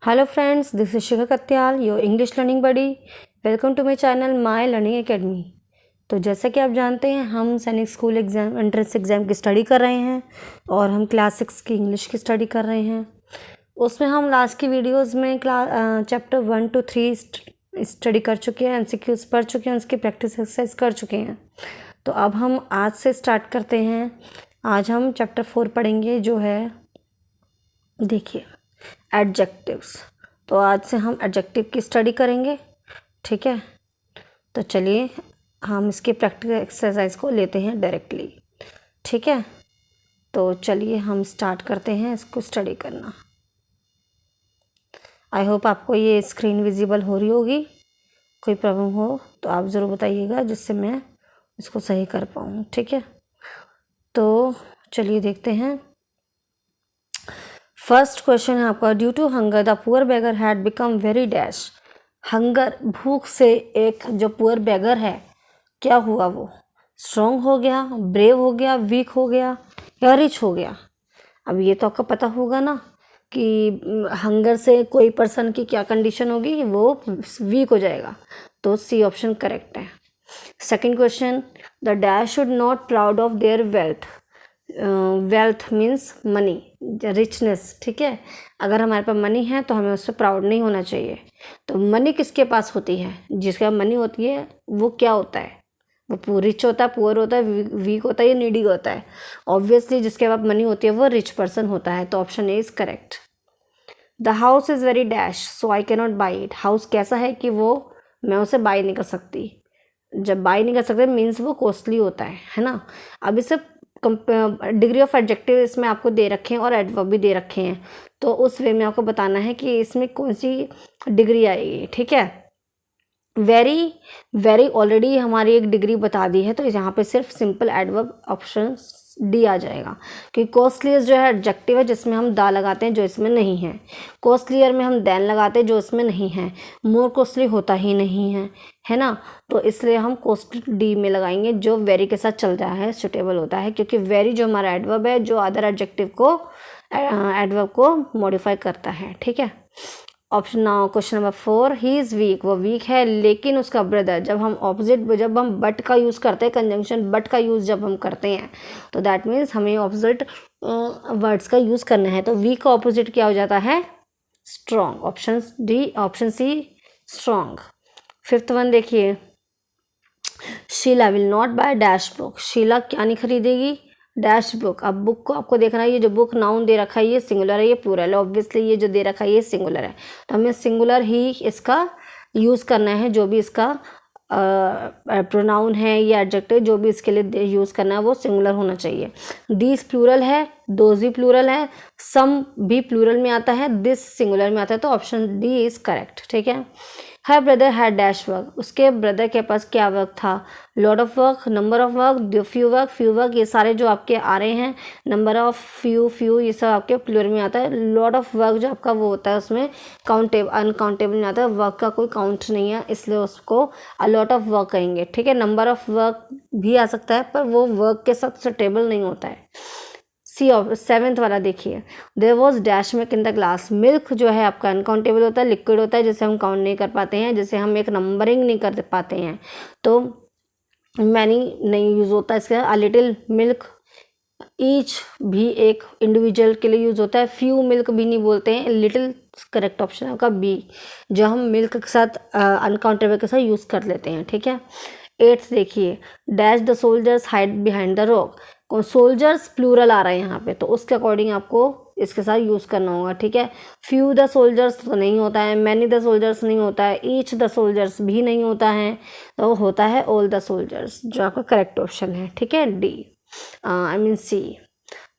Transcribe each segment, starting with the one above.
Hello friends, this is Shikha Katyal, your English learning buddy. Welcome to my channel My Learning Academy. तो जैसा कि आप जानते हैं हम सैनिक स्कूल एग्ज़ाम एंट्रेंस एग्ज़ाम की स्टडी कर रहे हैं और हम क्लास 6 की इंग्लिश की स्टडी कर रहे हैं। उसमें हम लास्ट की वीडियोस में चैप्टर 1 to 3 स्टडी कर चुके हैं, MCQs पढ़ चुके हैं, उसकी प्रैक्टिस एक्सरसाइज कर चुके हैं। तो अब हम आज से स्टार्ट करते हैं। आज हम चैप्टर 4 पढ़ेंगे जो है, देखिए, एडजेक्टिव्स। तो आज से हम एडजेक्टिव की स्टडी करेंगे, ठीक है। तो चलिए हम इसकी प्रैक्टिकल एक्सरसाइज को लेते हैं डायरेक्टली, ठीक है। तो चलिए हम स्टार्ट करते हैं इसको स्टडी करना। आई होप आपको ये स्क्रीन विजिबल हो रही होगी। कोई प्रॉब्लम हो तो आप ज़रूर बताइएगा जिससे मैं इसको सही कर पाऊँ, ठीक है। तो चलिए देखते हैं। फर्स्ट क्वेश्चन है आपका, due to hunger the poor beggar had become very dash. Hunger, भूख से एक जो पुअर बेगर है क्या हुआ, वो स्ट्रॉन्ग हो गया, ब्रेव हो गया, वीक हो गया या रिच हो गया। अब ये तो आपको पता होगा ना कि हंगर से कोई पर्सन की क्या कंडीशन होगी, वो वीक हो जाएगा। तो सी ऑप्शन करेक्ट है। Second question, the dash should not proud of their wealth. Wealth means money, richness, ठीक है। अगर हमारे पास मनी है तो हमें उससे प्राउड नहीं होना चाहिए। तो मनी किसके पास होती है, जिसके पास मनी होती है वो क्या होता है, वो रिच होता है, पुअर होता है, वीक होता है या नीडी होता है। ऑब्वियसली जिसके पास मनी होती है वो रिच पर्सन होता है। तो option A is correct. The house is very dash so I cannot by it. House कैसा है कि वो मैं उसे बाई नहीं कर सकती। जब बाई नहीं कर सकते मीन्स वो कॉस्टली होता है ना। अब इसे डिग्री ऑफ एडजेक्टिव इसमें आपको दे रखे हैं और एडवर्ब भी दे रखे हैं। तो उस वे में आपको बताना है कि इसमें कौन सी डिग्री आएगी, ठीक है। वेरी वेरी ऑलरेडी हमारी एक डिग्री बता दी है, तो यहाँ पे सिर्फ सिंपल एडवर्ब ऑप्शन डी आ जाएगा। क्योंकि कॉस्टलियर जो है एडजेक्टिव है जिसमें हम दा लगाते हैं जो इसमें नहीं है। कॉस्टलियर में हम देन लगाते हैं जो इसमें नहीं है। मोर कॉस्टली होता ही नहीं है ना। तो इसलिए हम कॉस्टली डी में लगाएंगे जो वेरी के साथ चल रहा है, सुटेबल होता है। क्योंकि वेरी जो हमारा एडवर्ब है जो अदर एडजेक्टिव को एडवर्ब को मॉडिफाई करता है, ठीक है। Option now question number 4, he is week, वो वीक है लेकिन उसका ब्रदर। जब हम ऑपोजिट, जब हम बट का यूज़ करते हैं, कंजंक्शन बट का यूज़ जब हम करते हैं तो दैट मीन्स हमें ऑपोजिट वर्ड्स का यूज़ करना है। तो वीक का ऑपोजिट क्या हो जाता है, strong. Option D, option C strong. Fifth one देखिए, Sheela will not buy dash book. Sheela क्या नहीं खरीदेगी, डैश बुक। अब बुक को आपको देखना है, ये जो बुक नाउन दे रखा है ये सिंगुलर है, ये प्लूरल है। ऑब्वियसली ये जो दे रखा है ये सिंगुलर है, तो हमें सिंगुलर ही इसका यूज़ करना है। जो भी इसका प्रोनाउन है या एडजेक्टिव जो भी इसके लिए यूज़ करना है वो सिंगुलर होना चाहिए। दीज प्लूरल है, दोज भी प्लूरल है, सम भी प्लूरल में आता है, दिस सिंगुलर में आता है। तो ऑप्शन डी इज़ करेक्ट, ठीक है। Her brother had dash work, उसके ब्रदर के पास क्या वर्क था, lot of work, number of work, few work, ये सारे जो आपके आ रहे हैं, नंबर ऑफ, फ्यू ये सब आपके प्लूरल में आता है। लॉट ऑफ वर्क जो आपका वो होता है उसमें काउंटेबल अनकाउंटेबल में आता है, वर्क का कोई काउंट नहीं है इसलिए उसको अ लॉट ऑफ वर्क कहेंगे, ठीक है। नंबर ऑफ वर्क भी आ सकता है पर वो वर्क के साथ सुटेबल नहीं होता है। सी ऑफ सेवेंथ वाला देखिए, there was dash milk in the glass. Milk जो है आपका अनकाउंटेबल होता है, लिक्विड होता है जिसे हम काउंट नहीं कर पाते हैं, जिसे हम एक नंबरिंग नहीं कर पाते हैं। तो मैनी नहीं यूज़ होता है इसका। अ लिटिल मिल्क, ईच भी एक इंडिविजुअल के लिए यूज़ होता है। फ्यू मिल्क भी नहीं बोलते हैं। लिटिल करेक्ट ऑप्शन है आपका बी, जो हम मिल्क के साथ अनकाउंटेबल के साथ यूज़ कर लेते हैं, ठीक है। एट्थ देखिए, dash the soldiers hide behind the rock. Soldiers plural आ रहा है यहाँ पे, तो उसके अकॉर्डिंग आपको इसके साथ यूज़ करना होगा, ठीक है। फ्यू द सोल्जर्स तो नहीं होता है, मैनी द सोल्जर्स नहीं होता है, ईच द सोल्जर्स भी नहीं होता है, तो होता है ऑल द सोल्जर्स, जो आपका करेक्ट ऑप्शन है, ठीक है, D, I mean C.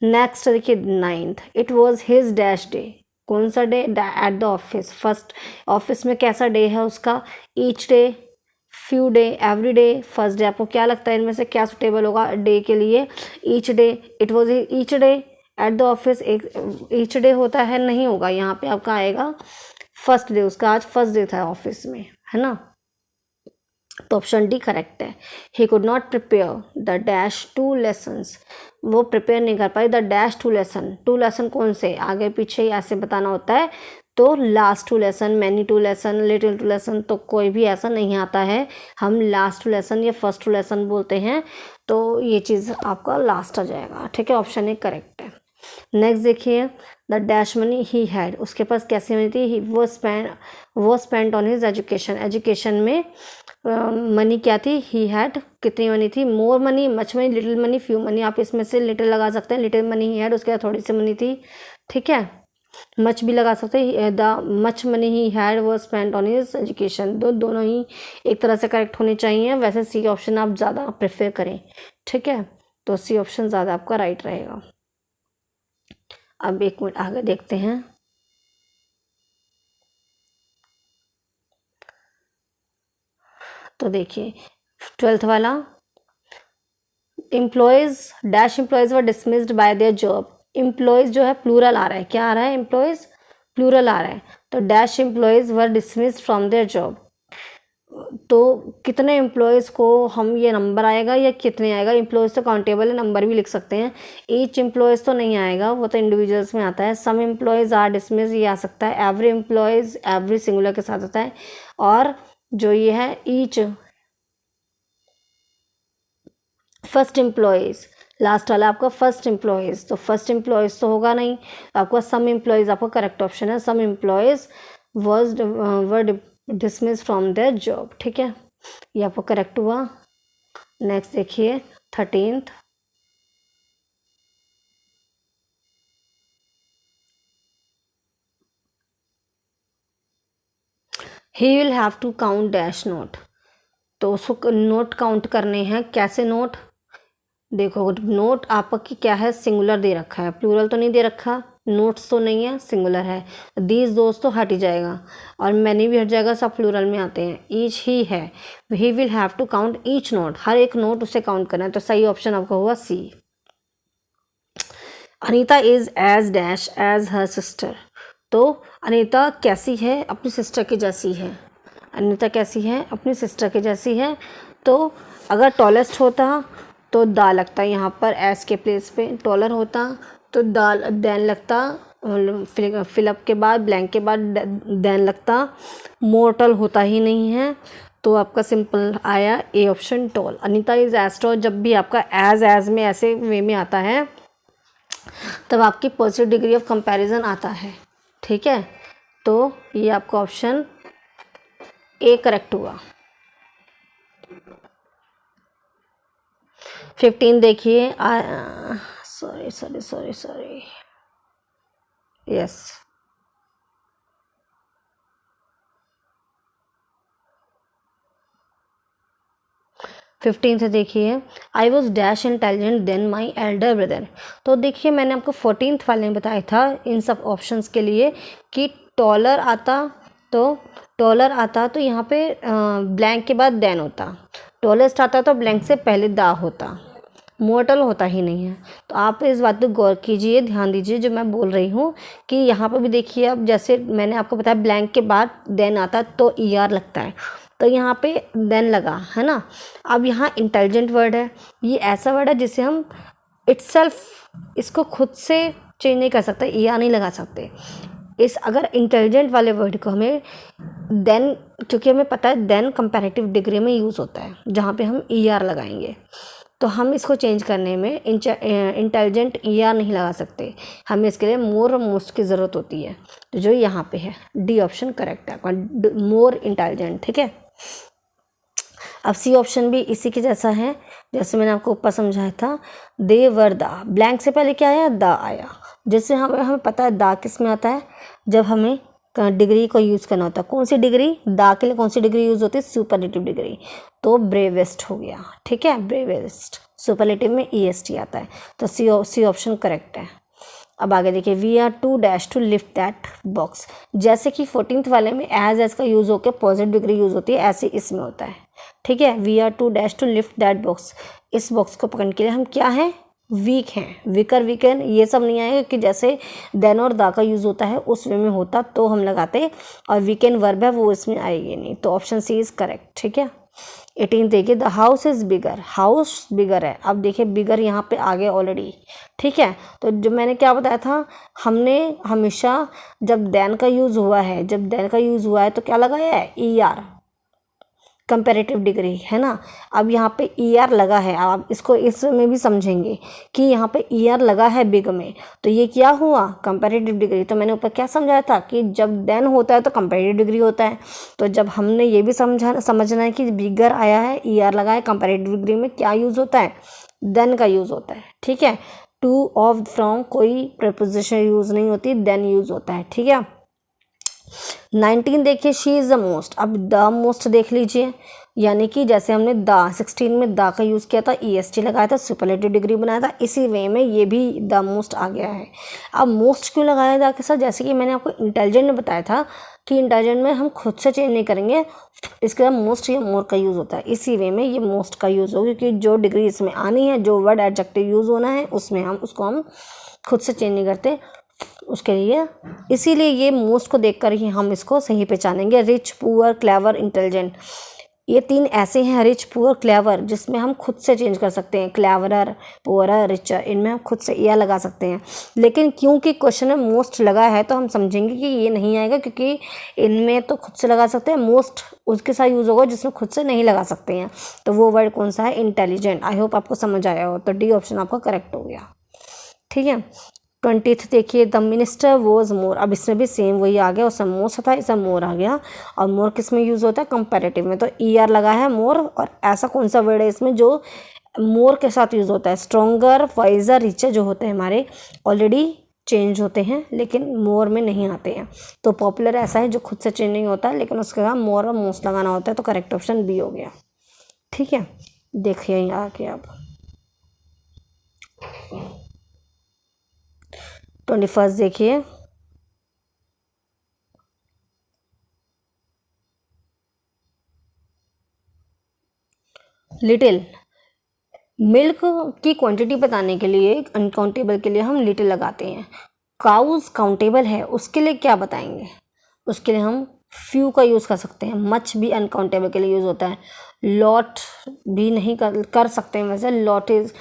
Next देखिए ninth, it was his dash day. कौन सा day, at the office. First office में कैसा डे है उसका, each day, few day, every day, first day. आपको क्या लगता है इनमें से क्या सुटेबल होगा डे के लिए, each day. It was each day at the office, एक ईच डे होता है, नहीं होगा। यहाँ पे आपका आएगा फर्स्ट डे, उसका आज फर्स्ट डे था ऑफिस में, है ना। तो ऑप्शन डी करेक्ट है। He could not prepare the dash two lessons. वो प्रिपेयर नहीं कर पाई the dash two lesson. Two lesson कौन से, आगे पीछे ऐसे बताना होता है। तो last two lesson, many two lesson, little two lesson, तो कोई भी ऐसा नहीं आता है। हम लास्ट टू लेसन या फर्स्ट टू लेसन बोलते हैं, तो ये चीज़ आपका लास्ट आ जाएगा, ठीक है। ऑप्शन ए करेक्ट है। नेक्स्ट देखिए, the dash money he had, उसके पास कैसी मनी थी, वो spent on his education, education में मनी क्या थी, ही हैड कितनी मनी थी, more money, much money, little money, few money. आप इसमें से लिटिल लगा सकते हैं, लिटिल मनी ही हैड, उसके बाद थोड़ी सी मनी थी, ठीक है। मच भी लगा सकते हैं, the much money he had वो स्पेंट ऑन हिज एजुकेशन। दोनों ही एक तरह से करेक्ट होने चाहिए। वैसे सी ऑप्शन आप ज़्यादा प्रेफर करें, ठीक है, तो सी ऑप्शन ज़्यादा आपका राइट रहेगा। अब एक मिनट आगे देखते हैं। तो देखिए 12th वाला, employees dash employees were dismissed bye their job. Employees जो है प्लूरल आ रहा है, क्या आ रहा है, एम्प्लॉयज़ प्लूरल आ रहा है, तो dash employees were dismissed from their job. तो कितने एम्प्लॉयज़ को हम ये नंबर आएगा या कितने आएगा, एम्प्लॉयज़ तो काउंटेबल है, नंबर भी लिख सकते हैं। ईच एम्प्लॉयज़ तो नहीं आएगा, वो तो इंडिविजुअल्स में आता है। सम एम्प्लॉयज़ आर डिसमिस्ड, ये आ सकता है। एवरी एम्प्लॉयज़, एवरी सिंगुलर के साथ आता है। और जो ये है ईच, फर्स्ट एम्प्लॉयज़, लास्ट वाला आपका फर्स्ट एम्प्लॉयज़, तो फर्स्ट एम्प्लॉयज़ तो होगा नहीं, तो आपका सम एम्प्लॉयज़ आपका करेक्ट ऑप्शन है। Some employees were dismiss from their job, ठीक है, ये आपको करेक्ट हुआ। नेक्स्ट देखिए 13th, he will have to count dash note, तो उसको नोट काउंट करने हैं। कैसे नोट, देखो नोट आपकी क्या है, सिंगुलर दे रखा है, प्लूरल तो नहीं दे रखा, नोट्स तो नहीं है, सिंगुलर है। दीज दोस्त तो हट ही जाएगा और मैनी भी हट जाएगा, सब प्लूरल में आते हैं। ईच ही है, he will have to count each note, हर एक नोट उसे काउंट करना है, तो सही ऑप्शन आपका हुआ C. Anita is as dash as her sister, तो अनीता कैसी है, अपनी सिस्टर की जैसी है। अनीता कैसी है, अपनी सिस्टर की जैसी है। तो अगर टॉलेस्ट होता तो दा लगता यहाँ पर, एस के प्लेस पे। टॉलर होता तो दाल देन लगता, फिलअप के बाद ब्लैंक के बाद देन लगता। मोर्टल होता ही नहीं है, तो आपका सिंपल आया A option tall. Anita is as tall, जब भी आपका एज में ऐसे वे में आता है तब आपकी पॉजिटिव डिग्री ऑफ कंपैरिजन आता है, ठीक है। तो ये आपका ऑप्शन ए करेक्ट हुआ। 15 देखिए, सॉरी यस, 15 से देखिए, I was dash intelligent then my elder brother. तो देखिए मैंने आपको 14th वाले में बताया था इन सब ऑप्शंस के लिए कि टॉलर आता, तो यहाँ पे ब्लैंक के बाद देन होता, टॉलेस्ट आता तो ब्लैंक से पहले दा होता, मोर्टल होता ही नहीं है। तो आप इस बात पर गौर कीजिए, ध्यान दीजिए जो मैं बोल रही हूँ कि यहाँ पर भी देखिए, अब जैसे मैंने आपको बताया ब्लैंक के बाद देन आता तो ई आर लगता है, तो यहाँ पे देन लगा है ना। अब यहाँ इंटेलिजेंट वर्ड है, ये ऐसा वर्ड है जिसे हम इट्सेल्फ इसको खुद से चेंज नहीं कर सकते, ई आर नहीं लगा सकते। इस अगर इंटेलिजेंट वाले वर्ड को हमें देन, क्योंकि हमें पता है देन कंपैरेटिव डिग्री में यूज़ होता है जहाँ पे हम ई आर लगाएंगे, तो हम इसको चेंज करने में इंटेलिजेंट ई आर नहीं लगा सकते, हमें इसके लिए मोर और मोस्ट की ज़रूरत होती है। तो जो यहाँ पे है डी ऑप्शन करेक्ट है आपका, मोर इंटेलिजेंट, ठीक है। अब सी ऑप्शन भी इसी के जैसा है, जैसे मैंने आपको ऊपर समझाया था। दे वर दा, ब्लैंक से पहले क्या आया, दा आया। जैसे हमें पता है दा किस में आता है, जब हमें डिग्री को यूज़ करना होता है। कौन सी डिग्री, दा के लिए कौन सी डिग्री यूज़ होती है, सुपरलेटिव डिग्री, तो ब्रेवेस्ट हो गया, ठीक है, ब्रेवेस्ट। सुपरलेटिव में ई एस टी आता है, तो सी ऑप्शन करेक्ट है। अब आगे देखिए, we are to dash to lift that box, जैसे कि 14th वाले में एज का यूज़ होकर पॉजिटिव डिग्री यूज़ होती है, ऐसे इसमें होता है, ठीक है। We are to dash to lift that box, इस बॉक्स को पकड़ने के लिए हम क्या हैं, वीक हैं, वीकर, वीकन ये सब नहीं आएगा कि जैसे देन और दा का यूज़ होता है उस वे में होता तो हम लगाते, और वीकेंड वर्ब है वो इसमें आएगी नहीं, तो ऑप्शन सी इज़ करेक्ट, ठीक है। 18 देखिए, the house is bigger, house bigger है। अब देखिए बिगर यहाँ पे आ गया ऑलरेडी, ठीक है। तो जो मैंने क्या बताया था, हमने हमेशा जब देन का यूज़ हुआ है, जब देन का यूज़ हुआ है तो क्या लगाया है, ई आर, कंपेरेटिव डिग्री, है ना। अब यहाँ पे ई आर लगा है, आप इसको इसमें भी समझेंगे कि यहाँ पे ई आर लगा है बिग में, तो ये क्या हुआ, कंपेरेटिव डिग्री। तो मैंने ऊपर क्या समझाया था कि जब देन होता है तो कंपेरेटिव डिग्री होता है। तो जब हमने ये भी समझना है कि बिगर आया है, ई आर लगा है, कंपेरेटिव डिग्री में क्या यूज़ होता है, देन का यूज़ होता है, ठीक है। टू, ऑफ, फ्रॉम कोई प्रपोजिशन यूज़ नहीं होती, देन यूज़ होता है, ठीक है। 19 देखिए, शी इज़ द मोस्ट। अब द मोस्ट देख लीजिए, यानी कि जैसे हमने द 16 में द का यूज़ किया था, ई एस टी लगाया था, सुपरलेटिव डिग्री बनाया था, इसी वे में ये भी द मोस्ट आ गया है। अब मोस्ट क्यों लगाया द के साथ, जैसे कि मैंने आपको इंटेलिजेंट में बताया था कि इंटेलिजेंट में हम खुद से चेंज नहीं करेंगे, इसके बाद मोस्ट या मोर का यूज़ होता है, इसी वे में ये मोस्ट का यूज़ होगा, क्योंकि जो डिग्री इसमें आनी है, जो वर्ड एडजेक्टिव यूज़ होना है, उसमें हम खुद से चेंज नहीं करते उसके लिए, इसीलिए ये मोस्ट को देखकर ही हम इसको सही पहचानेंगे। रिच, पुअर, क्लेवर, इंटेलिजेंट, ये 3 ऐसे हैं, रिच, पुअर, क्लेवर, जिसमें हम खुद से चेंज कर सकते हैं, क्लेवरर, पुअरर, रिचर, इनमें हम खुद से या लगा सकते हैं। लेकिन क्योंकि क्वेश्चन में मोस्ट लगा है तो हम समझेंगे कि ये नहीं आएगा, क्योंकि इनमें तो खुद से लगा सकते हैं, मोस्ट उसके साथ यूज़ होगा जिसमें खुद से नहीं लगा सकते हैं। तो वो वर्ड कौन सा है, इंटेलिजेंट। आई होप आपको समझ आया हो, तो डी ऑप्शन आपका करेक्ट हो गया, ठीक है। 20th देखिए, द मिनिस्टर वॉज मोर। अब इसमें भी सेम वही आ गया, उसमें मोस्ट था, इसमें मोर आ गया। और मोर किस में यूज़ होता है, कंपैरेटिव में, तो ई आर लगा है मोर। और ऐसा कौन सा वर्ड है इसमें जो मोर के साथ यूज़ होता है, स्ट्रोंगर, वाइजर, रिचर, जो होते हैं हमारे ऑलरेडी चेंज होते हैं लेकिन मोर में नहीं आते हैं। तो पॉपुलर ऐसा है जो खुद से चेंज नहीं होता, लेकिन उसके बाद मोर और मोस्ट लगाना होता है, तो करेक्ट ऑप्शन बी हो गया, ठीक है। देखिए यहाँ आके अब 21 देखिए, लिटिल, मिल्क की क्वांटिटी बताने के लिए, अनकाउंटेबल के लिए हम लिटिल लगाते हैं। काउज काउंटेबल है, उसके लिए क्या बताएंगे, उसके लिए हम फ्यू का यूज़ कर सकते हैं। मच भी अनकाउंटेबल के लिए यूज़ होता है। लॉट भी नहीं कर सकते हैं, वैसे lot is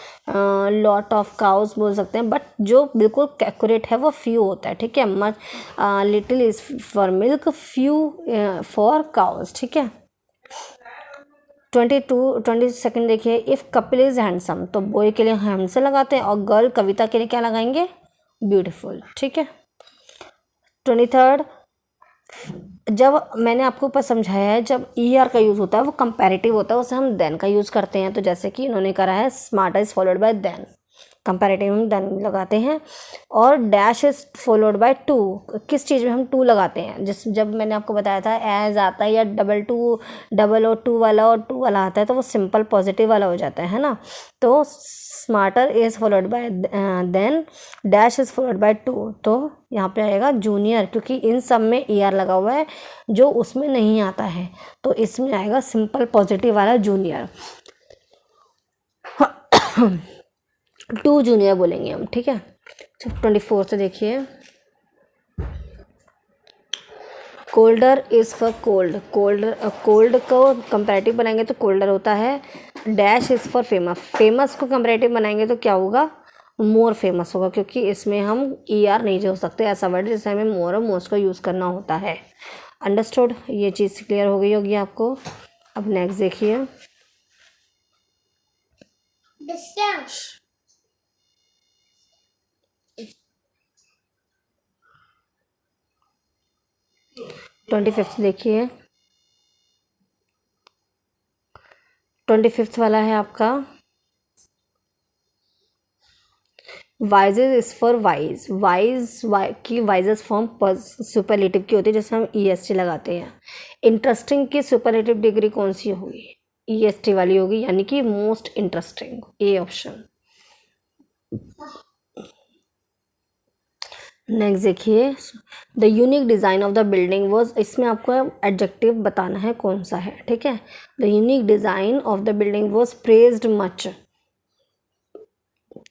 lot of cows बोल सकते हैं, बट जो बिल्कुल एक्यूरेट है वो फ्यू होता है, ठीक है। Much, little is for milk, few for cows, ठीक है। 22 देखिए, इफ़ कपिल इज़ हैंडसम, तो बॉय के लिए हैंडसम लगाते हैं, और गर्ल कविता के लिए क्या लगाएंगे, ब्यूटीफुल, ठीक है। 23, जब मैंने आपको ऊपर समझाया है, जब ई आर का यूज़ होता है वो कंपैरेटिव होता है, उसे हम देन का यूज़ करते हैं। तो जैसे कि इन्होंने करा है, smarter is followed by than, comparative हम देन लगाते हैं। और dash is followed by to, किस चीज़ में हम टू लगाते हैं, जब मैंने आपको बताया था एज आता है, या डबल और टू वाला आता है, तो वो सिंपल पॉजिटिव वाला हो जाता है ना। तो smarter is followed by than, dash is followed by to, तो यहाँ पे आएगा जूनियर, क्योंकि इन सब में ई आर लगा हुआ है जो उसमें नहीं आता है, तो इसमें आएगा सिंपल पॉजिटिव वाला जूनियर। 2 जूनियर बोलेंगे हम, ठीक है। 24 से देखिए, colder is for cold, cold को कंपैरेटिव बनाएंगे तो कोल्डर होता है। Dash is for famous, famous को कंपैरेटिव बनाएंगे तो क्या होगा, मोर फेमस होगा, क्योंकि इसमें हम ई आर नहीं जोड़ सकते, ऐसा वर्ड जिससे हमें मोर और मोस्ट का यूज़ करना होता है। अंडरस्टूड, ये चीज़ क्लियर हो गई होगी आपको। अब नेक्स्ट देखिए, ट्वेंटी फिफ्थ देखिए, 25 वाला है आपका, वाइजेज इज फॉर वाइज, की वाइजेस फॉर्म सुपरलेटिव की होती है, जैसे हम ई एस टी लगाते हैं। इंटरेस्टिंग की सुपरलेटिव डिग्री कौन सी होगी, ई एस टी वाली होगी, यानी कि most interesting, A option. Next देखिए, the unique design of the building was, इसमें आपको एडजेक्टिव बताना है कौन सा है, ठीक है। The unique design of the building was praised much,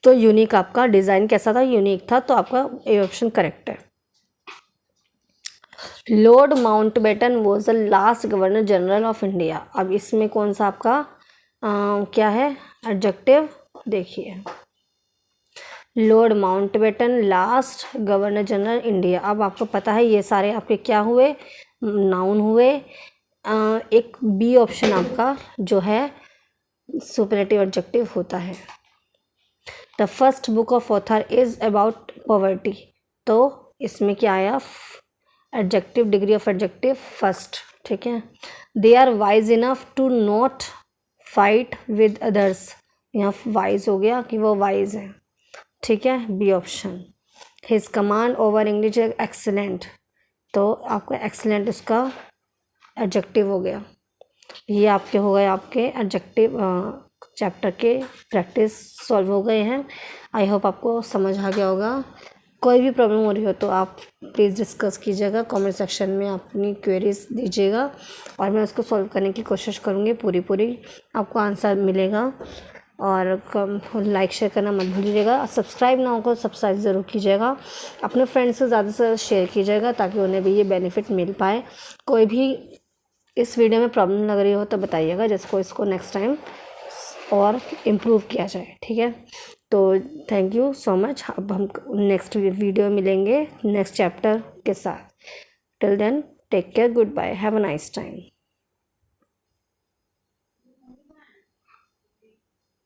तो यूनिक आपका डिज़ाइन कैसा था, यूनिक था, तो आपका ए ऑप्शन करेक्ट है, Lord Mountbatten was the last governor general of India. अब इसमें कौन सा आपका क्या है एडजेक्टिव, देखिए Lord Mountbatten last governor general India. अब आपको पता है ये सारे आपके क्या हुए, नाउन हुए। एक बी ऑप्शन आपका जो है सुपरलेटिव एडजेक्टिव होता है। The first book of author is about poverty, तो इसमें क्या आया adjective, degree of adjective first, ठीक है। They are wise enough to not fight with others, यहाँ वाइज हो गया कि वो वाइज है, ठीक है, B option. His command over English excellent, तो आपका एक्सीलेंट उसका एडजेक्टिव हो गया। ये आपके हो गए आपके एडजेक्टिव चैप्टर के प्रैक्टिस सॉल्व हो गए हैं। आई होप आपको समझ आ गया होगा। कोई भी प्रॉब्लम हो रही हो तो आप प्लीज़ डिस्कस कीजिएगा, कमेंट सेक्शन में अपनी क्वेरीज दीजिएगा और मैं उसको सॉल्व करने की कोशिश करूँगी, पूरी आपको आंसर मिलेगा। और लाइक शेयर करना मत भूलिएगा। सब्सक्राइब ना हो तो सब्सक्राइब ज़रूर कीजिएगा। अपने फ्रेंड्स से ज़्यादा से ज़्यादा शेयर कीजिएगा ताकि उन्हें भी ये बेनिफिट मिल पाए। कोई भी इस वीडियो में प्रॉब्लम लग रही हो तो बताइएगा, जिसको इसको नेक्स्ट टाइम और इम्प्रूव किया जाए, ठीक है। तो थैंक यू सो मच। अब हम नेक्स्ट वीडियो मिलेंगे नेक्स्ट चैप्टर के साथ। Till then take care, good bye, have a nice time.